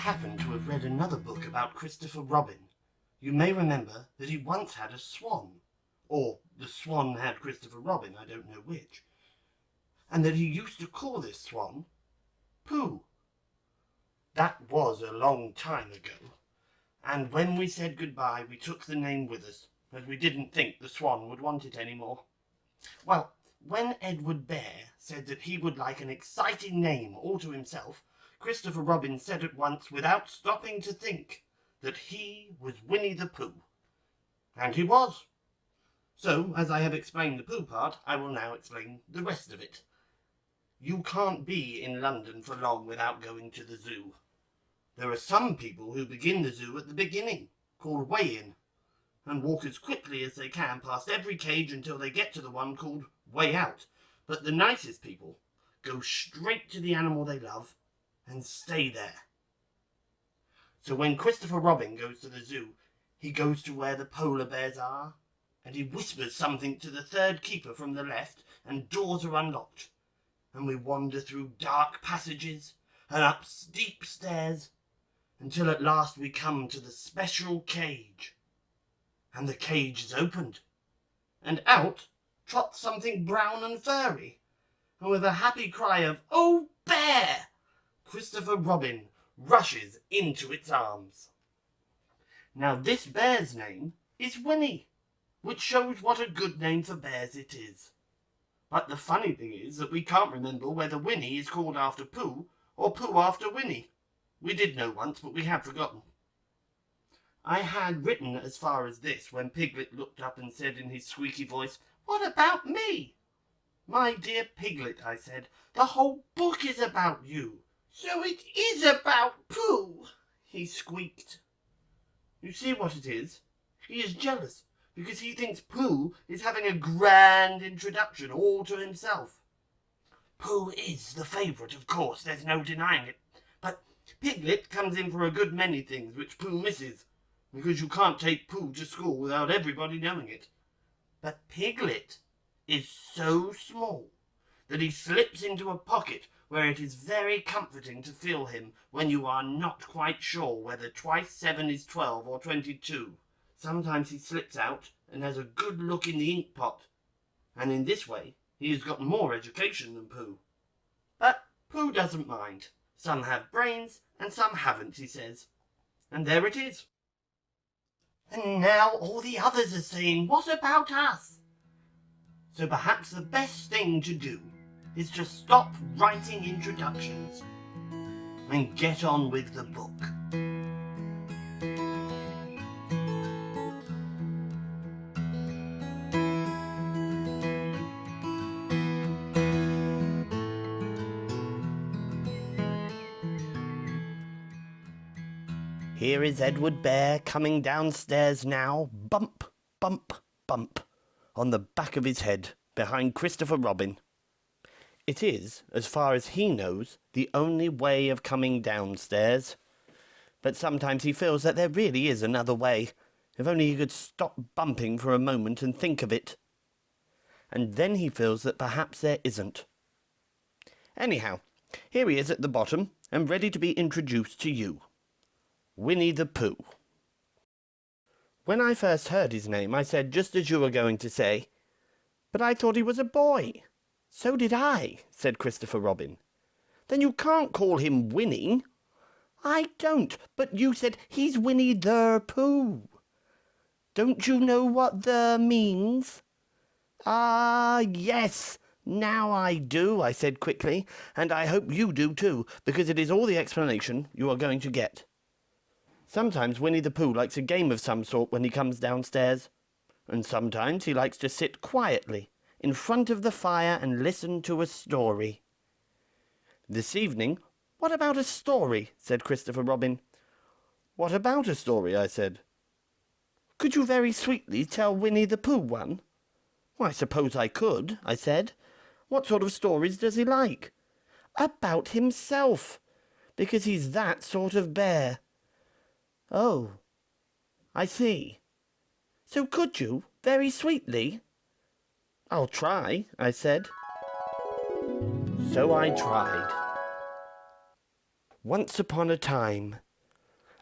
happen to have read another book about Christopher Robin, you may remember that he once had a swan, or the swan had Christopher Robin, I don't know which, and that he used to call this swan Pooh. That was a long time ago, and when we said goodbye we took the name with us, as we didn't think the swan would want it any more. Well, when Edward Bear said that he would like an exciting name all to himself, Christopher Robin said at once, without stopping to think, that he was Winnie-the-Pooh. And he was. So, as I have explained the Pooh part, I will now explain the rest of it. You can't be in London for long without going to the zoo. There are some people who begin the zoo at the beginning, called weigh-in, and walk as quickly as they can past every cage until they get to the one called way out. But the nicest people go straight to the animal they love and stay there. So when Christopher Robin goes to the zoo, he goes to where the polar bears are, and he whispers something to the third keeper from the left, and doors are unlocked, and we wander through dark passages and up steep stairs until at last we come to the special cage. And the cage is opened, and out trots something brown and furry, and with a happy cry of "Oh, bear!" Christopher Robin rushes into its arms. Now this bear's name is Winnie, which shows what a good name for bears it is. But the funny thing is that we can't remember whether Winnie is called after Pooh or Pooh after Winnie. We did know once, but we have forgotten. I had written as far as this when Piglet looked up and said in his squeaky voice, "What about me?" "My dear Piglet," I said, "the whole book is about you." "So it is about Pooh," he squeaked. You see what it is? He is jealous because he thinks Pooh is having a grand introduction all to himself. Pooh is the favourite, of course, there's no denying it. But Piglet comes in for a good many things which Pooh misses, because you can't take Pooh to school without everybody knowing it. But Piglet is so small that he slips into a pocket where it is very comforting to feel him when you are not quite sure whether twice 7 is 12 or 22. Sometimes he slips out and has a good look in the ink pot, and in this way he has got more education than Pooh. But Pooh doesn't mind. Some have brains and some haven't, he says. And there it is. And now all the others are saying, "What about us?" So perhaps the best thing to do is to stop writing introductions and get on with the book. Here is Edward Bear coming downstairs now, bump, bump, bump, on the back of his head, behind Christopher Robin. It is, as far as he knows, the only way of coming downstairs. But sometimes he feels that there really is another way, if only he could stop bumping for a moment and think of it. And then he feels that perhaps there isn't. Anyhow, here he is at the bottom, and ready to be introduced to you. Winnie-the-Pooh. When I first heard his name, I said just as you were going to say, "But I thought he was a boy." "So did I," said Christopher Robin. "Then you can't call him Winnie." "I don't, but you said he's Winnie-the-Pooh. Don't you know what the means?" "Ah, yes, now I do," I said quickly, "and I hope you do too, because it is all the explanation you are going to get. Sometimes Winnie-the-Pooh likes a game of some sort when he comes downstairs, and sometimes he likes to sit quietly in front of the fire and listen to a story. This evening, what about a story?" said Christopher Robin. "What about a story?" I said. "Could you very sweetly tell Winnie-the-Pooh one?" "I suppose I could," I said. "What sort of stories does he like?" "About himself, because he's that sort of bear." "Oh, I see. So could you, very sweetly?" "I'll try," I said. So I tried. Once upon a time,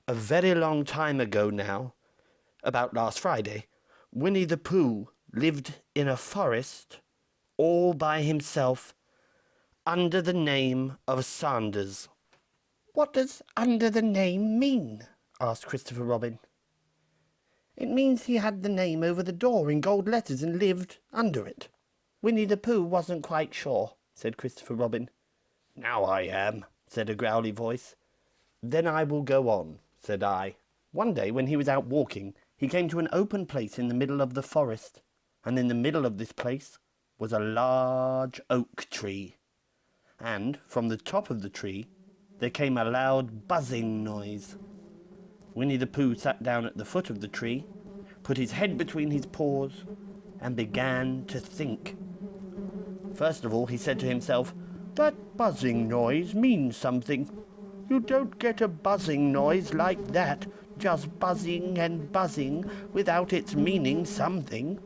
A very long time ago now, about last Friday, Winnie-the-Pooh lived in a forest all by himself under the name of Sanders. "What does under the name mean?" asked Christopher Robin. "It means he had the name over the door in gold letters and lived under it." Winnie-the-Pooh wasn't quite sure, said Christopher Robin. "Now I am," said a growly voice. "Then I will go on," said I. One day when he was out walking, he came to an open place in the middle of the forest, and in the middle of this place was a large oak tree, and from the top of the tree there came a loud buzzing noise. Winnie-the-Pooh sat down at the foot of the tree, put his head between his paws, and began to think. First of all he said to himself, "That buzzing noise means something. You don't get a buzzing noise like that, just buzzing and buzzing, without its meaning something.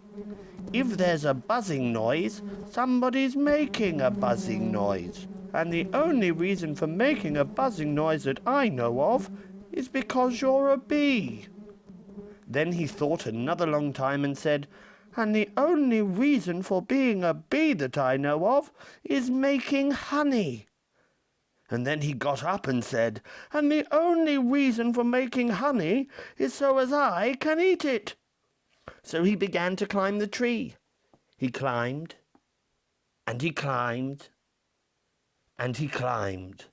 If there's a buzzing noise, somebody's making a buzzing noise. And the only reason for making a buzzing noise that I know of is because you're a bee." Then he thought another long time and said, "And the only reason for being a bee that I know of is making honey." And then he got up and said, "And the only reason for making honey is so as I can eat it." So he began to climb the tree. He climbed, and he climbed, and he climbed.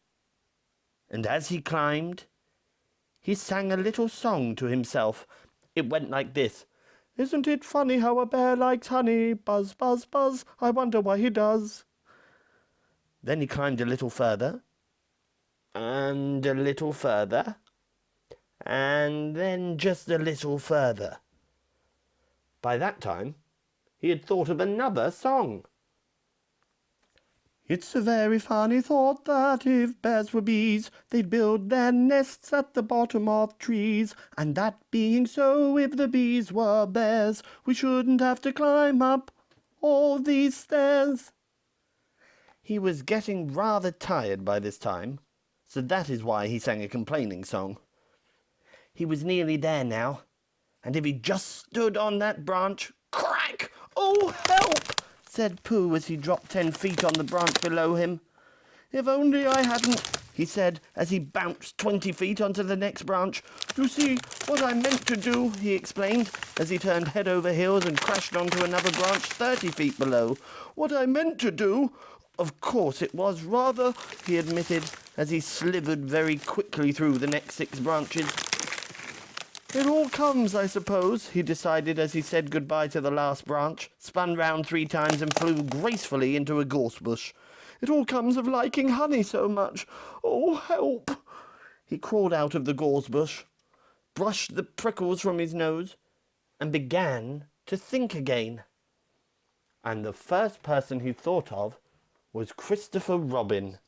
And as he climbed, he sang a little song to himself. It went like this: "Isn't it funny how a bear likes honey? Buzz, buzz, buzz, I wonder why he does." Then he climbed a little further, and a little further, and then just a little further. By that time, he had thought of another song. "It's a very funny thought that if bears were bees, they'd build their nests at the bottom of trees. And that being so, if the bees were bears, we shouldn't have to climb up all these stairs." He was getting rather tired by this time, so that is why he sang a complaining song. He was nearly there now, and if he just stood on that branch, crack! "Oh, help!" said Pooh as he dropped 10 feet on the branch below him. "If only I hadn't," he said as he bounced 20 feet onto the next branch. "You see, what I meant to do," he explained as he turned head over heels and crashed onto another branch 30 feet below. "What I meant to do, of course it was rather," he admitted as he slithered very quickly through the next 6 branches. "It all comes, I suppose," he decided as he said goodbye to the last branch, spun round 3 times and flew gracefully into a gorse bush. "It all comes of liking honey so much. Oh, help!" He crawled out of the gorse bush, brushed the prickles from his nose, and began to think again. And the first person he thought of was Christopher Robin.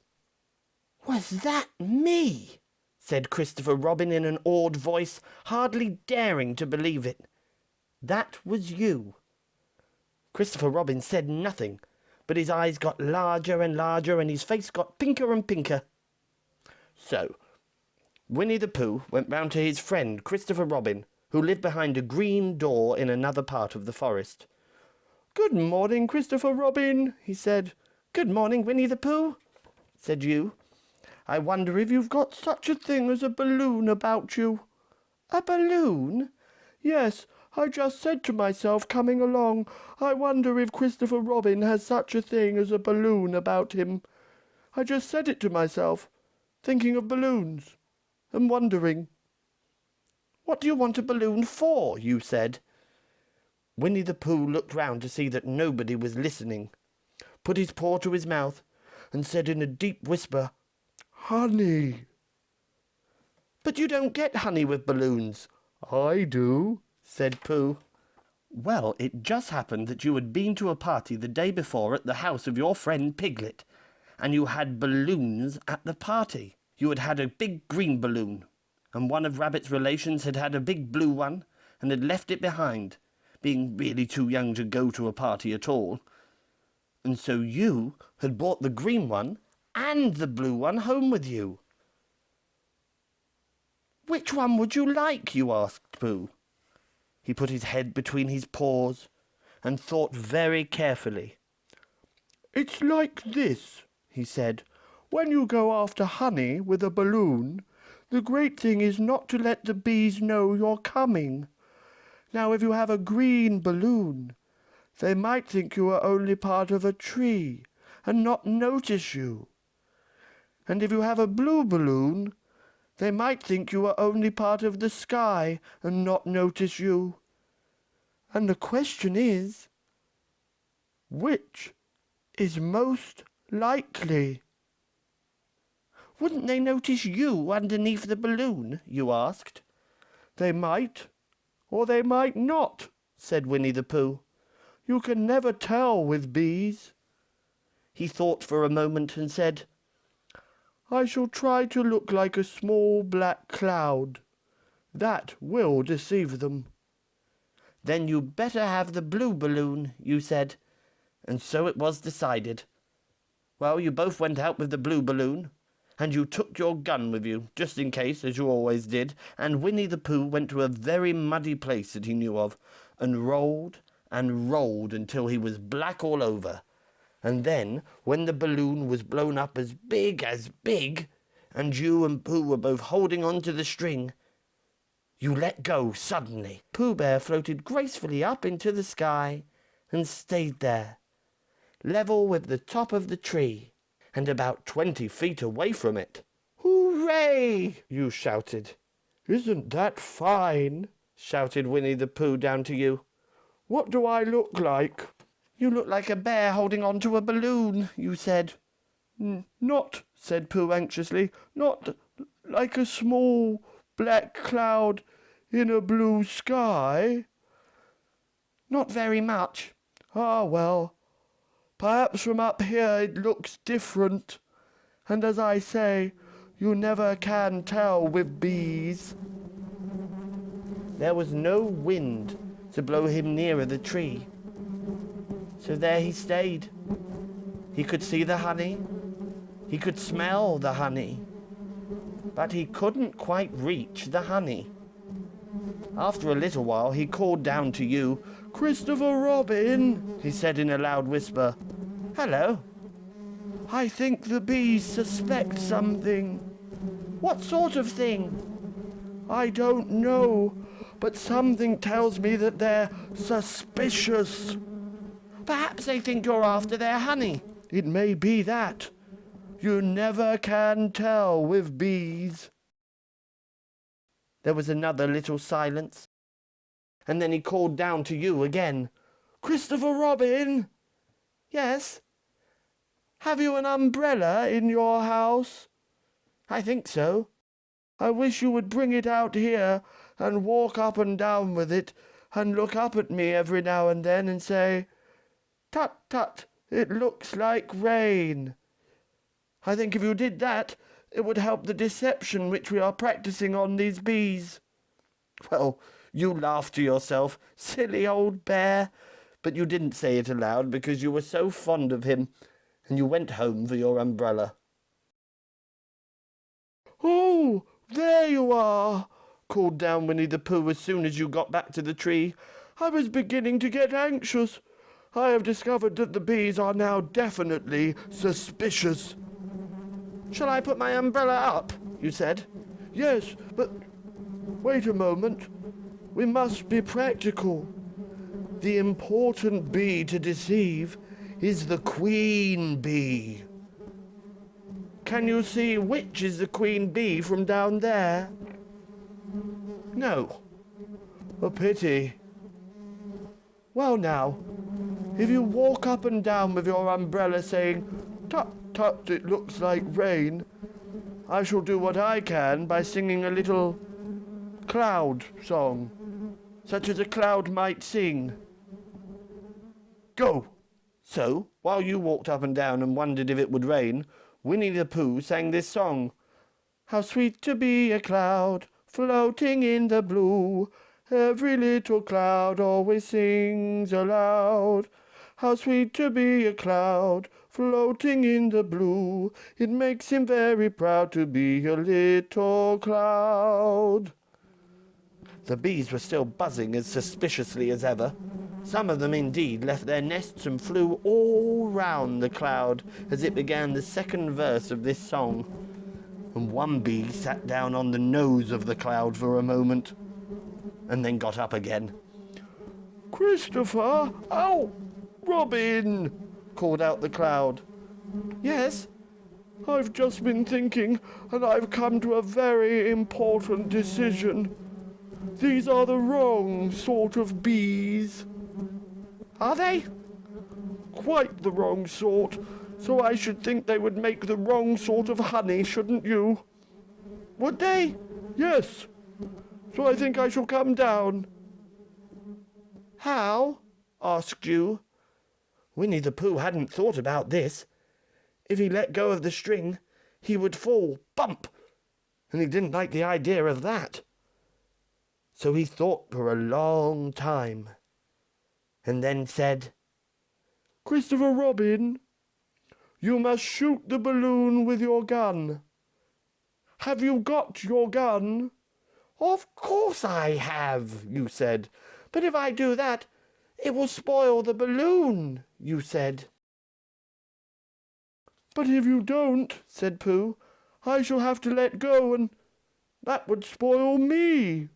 "Was that me?" said Christopher Robin in an awed voice, hardly daring to believe it. "That was you." Christopher Robin said nothing, but his eyes got larger and larger and his face got pinker and pinker. So Winnie-the-Pooh went round to his friend Christopher Robin, who lived behind a green door in another part of the forest. "Good morning, Christopher Robin," he said. "Good morning, Winnie-the-Pooh," said you. "I wonder if you've got such a thing as a balloon about you." "A balloon?" "Yes, I just said to myself coming along, I wonder if Christopher Robin has such a thing as a balloon about him. I just said it to myself, thinking of balloons, and wondering." "What do you want a balloon for?" you said. Winnie-the-Pooh looked round to see that nobody was listening, put his paw to his mouth, and said in a deep whisper, "Honey." "But you don't get honey with balloons." "I do," said Pooh. "Well, it just happened that you had been to a party the day before at the house of your friend Piglet, and you had balloons at the party. You had had a big green balloon, and one of Rabbit's relations had had a big blue one, and had left it behind, being really too young to go to a party at all. And so you had brought the green one and the blue one home with you." "Which one would you like?" you asked Pooh. He put his head between his paws and thought very carefully. "It's like this," he said. "When you go after honey with a balloon, the great thing is not to let the bees know you're coming. Now, if you have a green balloon, they might think you are only part of a tree and not notice you. And if you have a blue balloon, they might think you are only part of the sky and not notice you. And the question is, which is most likely?" "Wouldn't they notice you underneath the balloon?" you asked. "They might, or they might not," said Winnie-the-Pooh. "You can never tell with bees." He thought for a moment and said, "I shall try to look like a small black cloud. That will deceive them." "Then you better have the blue balloon," you said, and so it was decided. Well, you both went out with the blue balloon, and you took your gun with you, just in case, as you always did, and Winnie-the-Pooh went to a very muddy place that he knew of, and rolled until he was black all over. And then, when the balloon was blown up as big, and you and Pooh were both holding on to the string, you let go suddenly. Pooh Bear floated gracefully up into the sky and stayed there, level with the top of the tree, and about 20 feet away from it. "Hooray!" you shouted. "Isn't that fine?" shouted Winnie-the-Pooh down to you. "What do I look like?" "You look like a bear holding on to a balloon," you said. "Not," said Pooh anxiously, "not like a small black cloud in a blue sky?" "Not very much." "Ah, well, perhaps from up here it looks different. And as I say, you never can tell with bees." There was no wind to blow him nearer the tree, so there he stayed. He could see the honey, he could smell the honey, but he couldn't quite reach the honey. After a little while he called down to you. "Christopher Robin," he said in a loud whisper. "Hello." "I think the bees suspect something." "What sort of thing?" "I don't know, but something tells me that they're suspicious." "Perhaps they think you're after their honey." "It may be that. You never can tell with bees." There was another little silence, and then he called down to you again. "Christopher Robin." "Yes." "Have you an umbrella in your house?" "I think so." "I wish you would bring it out here and walk up and down with it and look up at me every now and then and say, 'Tut, tut, it looks like rain.' I think if you did that, it would help the deception which we are practicing on these bees." Well, you laughed to yourself, silly old bear, but you didn't say it aloud because you were so fond of him, and you went home for your umbrella. "Oh, there you are," called down Winnie-the-Pooh as soon as you got back to the tree. "I was beginning to get anxious. I have discovered that the bees are now definitely suspicious." "Shall I put my umbrella up?" you said. "Yes, but wait a moment. We must be practical. The important bee to deceive is the queen bee. Can you see which is the queen bee from down there?" "No." "A pity. Well now, if you walk up and down with your umbrella saying, 'Tut, tut, it looks like rain,' I shall do what I can by singing a little cloud song, such as a cloud might sing. Go." So, while you walked up and down and wondered if it would rain, Winnie-the-Pooh sang this song. "How sweet to be a cloud, floating in the blue. Every little cloud always sings aloud. How sweet to be a cloud, floating in the blue. It makes him very proud to be a little cloud. The bees were still buzzing as suspiciously as ever. Some of them indeed left their nests and flew all round the cloud as it began the second verse of this song. And one bee sat down on the nose of the cloud for a moment, and then got up again. "Christopher! Oh, Robin!" called out the cloud. "Yes? I've just been thinking, and I've come to a very important decision. These are the wrong sort of bees." "Are they?" "Quite the wrong sort, so I should think they would make the wrong sort of honey, shouldn't you?" "Would they?" "Yes. So I think I shall come down." "How?" asked you. Winnie-the-Pooh hadn't thought about this. If he let go of the string, he would fall, bump, and he didn't like the idea of that. So he thought for a long time, and then said, "Christopher Robin, you must shoot the balloon with your gun. Have you got your gun?" "Of course I have," you said. "But if I do that, it will spoil the balloon," you said. "But if you don't," said Pooh, "I shall have to let go, and that would spoil me."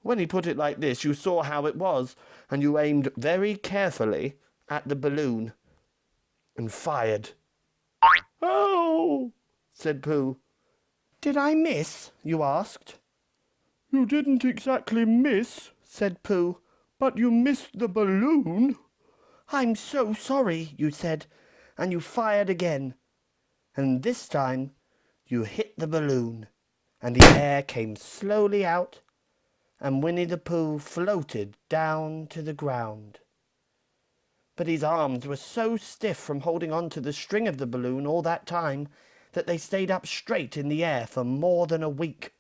When he put it like this, you saw how it was, and you aimed very carefully at the balloon and fired. "Oh!" said Pooh. "Did I miss?" you asked. "You didn't exactly miss," said Pooh, "but you missed the balloon." "I'm so sorry," you said, and you fired again. And this time you hit the balloon, and the air came slowly out, and Winnie-the-Pooh floated down to the ground. But his arms were so stiff from holding on to the string of the balloon all that time that they stayed up straight in the air for more than a week.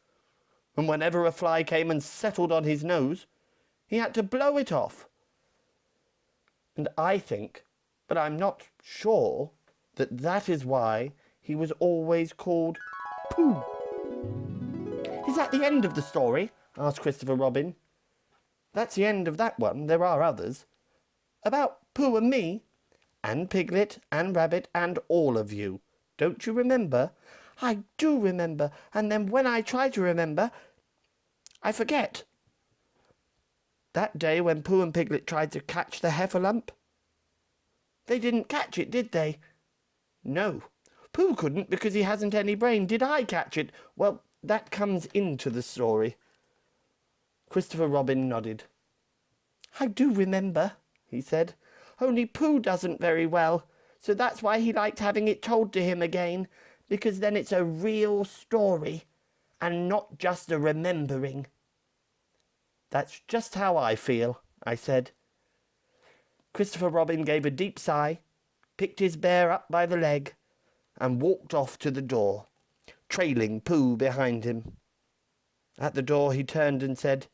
And whenever a fly came and settled on his nose, he had to blow it off. And I think, but I'm not sure, that is why he was always called Pooh. "Is that the end of the story?" asked Christopher Robin. "That's the end of that one. There are others. About Pooh and me, and Piglet, and Rabbit, and all of you. Don't you remember?" "I do remember, and then when I try to remember, I forget." "That day when Pooh and Piglet tried to catch the heffalump? They didn't catch it, did they?" "No. Pooh couldn't because he hasn't any brain. Did I catch it?" "Well, that comes into the story." Christopher Robin nodded. "I do remember," he said. "Only Pooh doesn't very well, so that's why he liked having it told to him again, because then it's a real story, and not just a remembering." "That's just how I feel," I said. Christopher Robin gave a deep sigh, picked his bear up by the leg, and walked off to the door, trailing Pooh behind him. At the door he turned and said,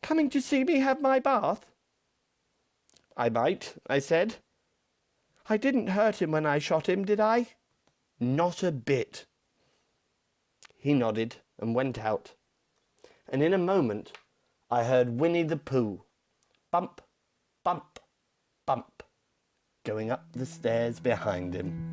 "Coming to see me have my bath?" "I might," I said. "I didn't hurt him when I shot him, did I?" "Not a bit." He nodded and went out, and in a moment I heard Winnie-the-Pooh, bump, bump, bump, going up the stairs behind him.